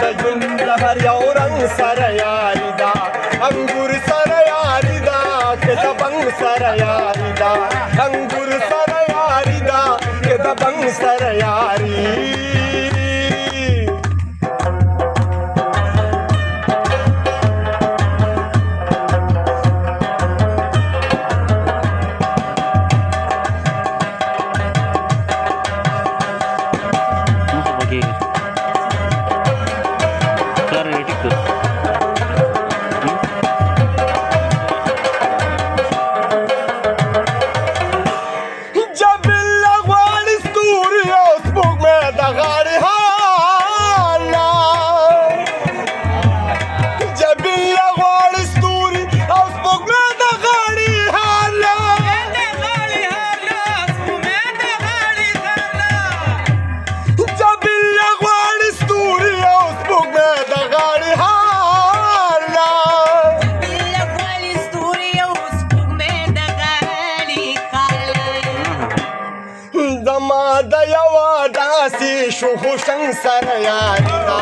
د ژوند هر یو رنګ سره یاري ده انګور سره یاري ده که د بنګ سره یاري ده انګور سره یاري ده که د بنګ سره یاري زما د یوه داسې شوخوشنګ سره یاري ده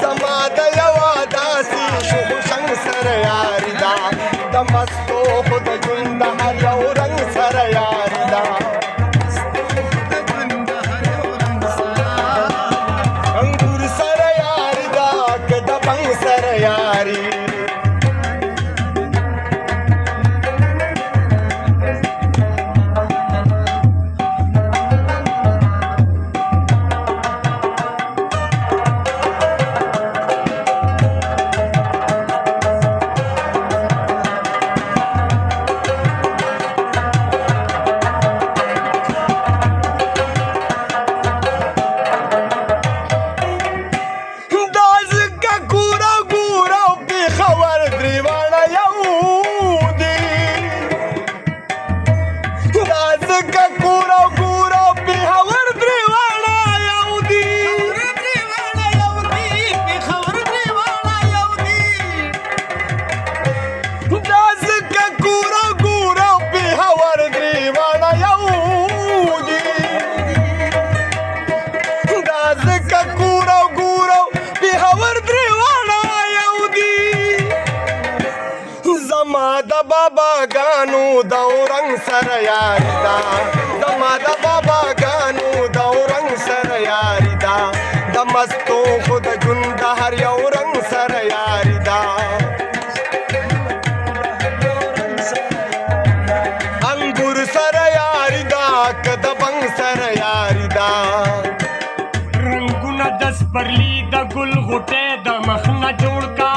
زما د یوه داسې شوخوشنګ سره یاري ده د مستو خو د ژوند د هر یو رنګ سره یاري ده انګور سره یاري ده که د بنګ سره یاري زما د بابا ګانو د اورنګ سره یاري ده زما د بابا ګانو د اورنګ سره یاري ده د مستو خو د ژوند د هر یو رنګ سره یاري ده انګور سره یاري ده که د بنګ سره یاري ده رنګونه د سپرلي د ګل غوټۍ د مخ نه جوړ کا